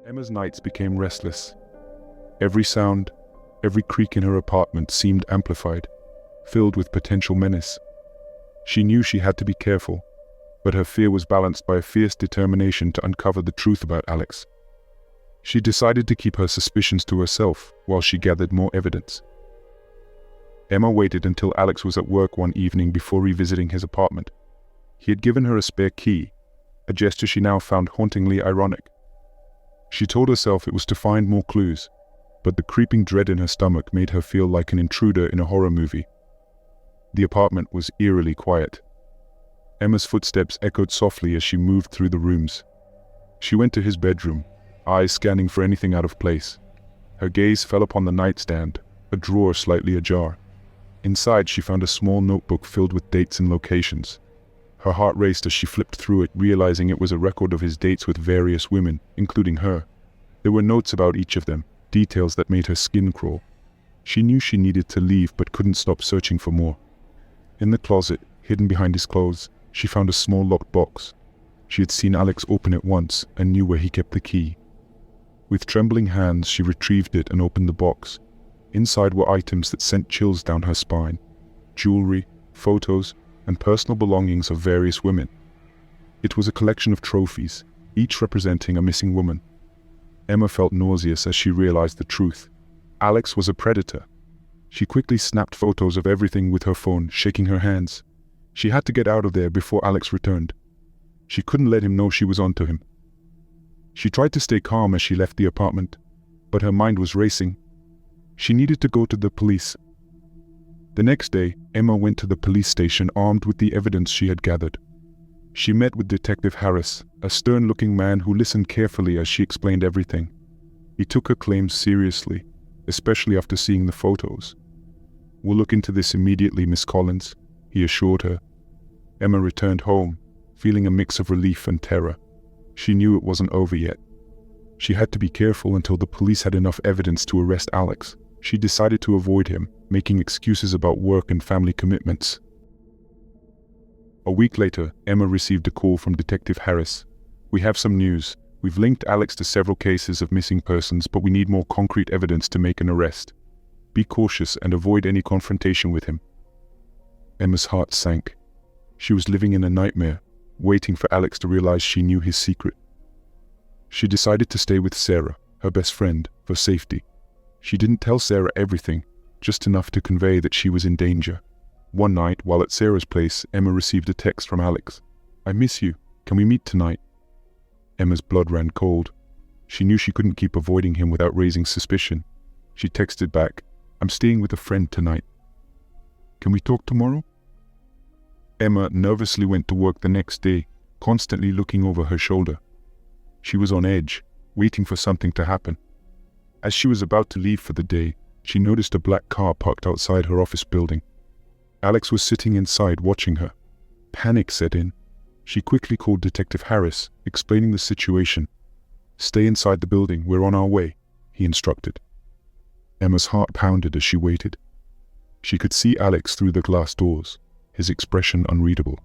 Emma's nights became restless. Every sound, every creak in her apartment seemed amplified, filled with potential menace. She knew she had to be careful, but her fear was balanced by a fierce determination to uncover the truth about Alex. She decided to keep her suspicions to herself while she gathered more evidence. Emma waited until Alex was at work one evening before revisiting his apartment. He had given her a spare key, a gesture she now found hauntingly ironic. She told herself it was to find more clues, but the creeping dread in her stomach made her feel like an intruder in a horror movie. The apartment was eerily quiet. Emma's footsteps echoed softly as she moved through the rooms. She went to his bedroom, eyes scanning for anything out of place. Her gaze fell upon the nightstand, a drawer slightly ajar. Inside, she found a small notebook filled with dates and locations. Her heart raced as she flipped through it, realizing it was a record of his dates with various women, including her. There were notes about each of them, details that made her skin crawl. She knew she needed to leave but couldn't stop searching for more. In the closet, hidden behind his clothes, she found a small locked box. She had seen Alex open it once and knew where he kept the key. With trembling hands, she retrieved it and opened the box. Inside were items that sent chills down her spine: jewelry, photos, and personal belongings of various women. It was a collection of trophies, each representing a missing woman. Emma felt nauseous as she realized the truth. Alex was a predator. She quickly snapped photos of everything with her phone, shaking her hands. She had to get out of there before Alex returned. She couldn't let him know she was onto him. She tried to stay calm as she left the apartment, but her mind was racing. She needed to go to the police. The next day, Emma went to the police station armed with the evidence she had gathered. She met with Detective Harris, a stern-looking man who listened carefully as she explained everything. He took her claims seriously, especially after seeing the photos. "We'll look into this immediately, Miss Collins," he assured her. Emma returned home, feeling a mix of relief and terror. She knew it wasn't over yet. She had to be careful until the police had enough evidence to arrest Alex. She decided to avoid him, making excuses about work and family commitments. A week later, Emma received a call from Detective Harris. "We have some news. We've linked Alex to several cases of missing persons, but we need more concrete evidence to make an arrest. Be cautious and avoid any confrontation with him." Emma's heart sank. She was living in a nightmare, waiting for Alex to realize she knew his secret. She decided to stay with Sarah, her best friend, for safety. She didn't tell Sarah everything, just enough to convey that she was in danger. One night, while at Sarah's place, Emma received a text from Alex. "I miss you. Can we meet tonight?" Emma's blood ran cold. She knew she couldn't keep avoiding him without raising suspicion. She texted back, "I'm staying with a friend tonight. Can we talk tomorrow?" Emma nervously went to work the next day, constantly looking over her shoulder. She was on edge, waiting for something to happen. As she was about to leave for the day, she noticed a black car parked outside her office building. Alex was sitting inside watching her. Panic set in. She quickly called Detective Harris, explaining the situation. "Stay inside the building, we're on our way," he instructed. Emma's heart pounded as she waited. She could see Alex through the glass doors, his expression unreadable.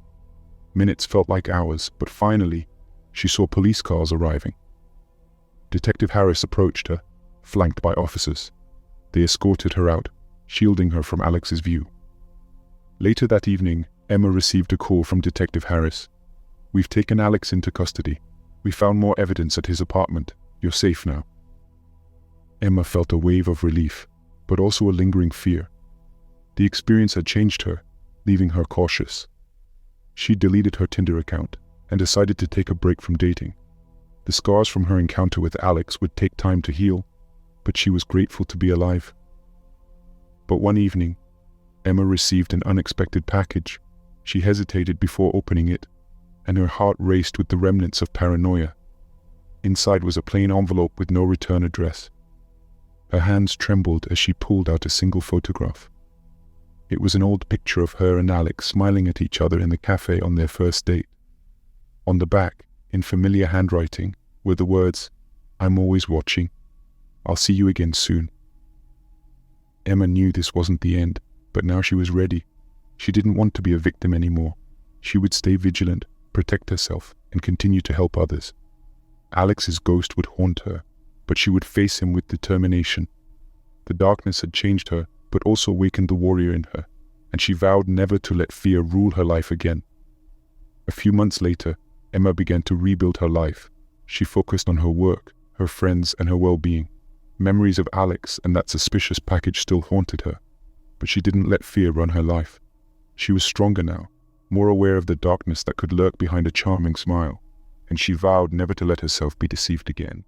Minutes felt like hours, but finally, she saw police cars arriving. Detective Harris approached her, flanked by officers. They escorted her out, shielding her from Alex's view. Later that evening, Emma received a call from Detective Harris. "We've taken Alex into custody. We found more evidence at his apartment. You're safe now." Emma felt a wave of relief, but also a lingering fear. The experience had changed her, leaving her cautious. She deleted her Tinder account and decided to take a break from dating. The scars from her encounter with Alex would take time to heal, but she was grateful to be alive. But one evening, Emma received an unexpected package. She hesitated before opening it, and her heart raced with the remnants of paranoia. Inside was a plain envelope with no return address. Her hands trembled as she pulled out a single photograph. It was an old picture of her and Alex smiling at each other in the cafe on their first date. On the back, in familiar handwriting, were the words, "I'm always watching. I'll see you again soon." Emma knew this wasn't the end, but now she was ready. She didn't want to be a victim anymore. She would stay vigilant, protect herself, and continue to help others. Alex's ghost would haunt her, but she would face him with determination. The darkness had changed her, but also awakened the warrior in her, and she vowed never to let fear rule her life again. A few months later, Emma began to rebuild her life. She focused on her work, her friends, and her well-being. Memories of Alex and that suspicious package still haunted her, but she didn't let fear run her life. She was stronger now, more aware of the darkness that could lurk behind a charming smile, and she vowed never to let herself be deceived again.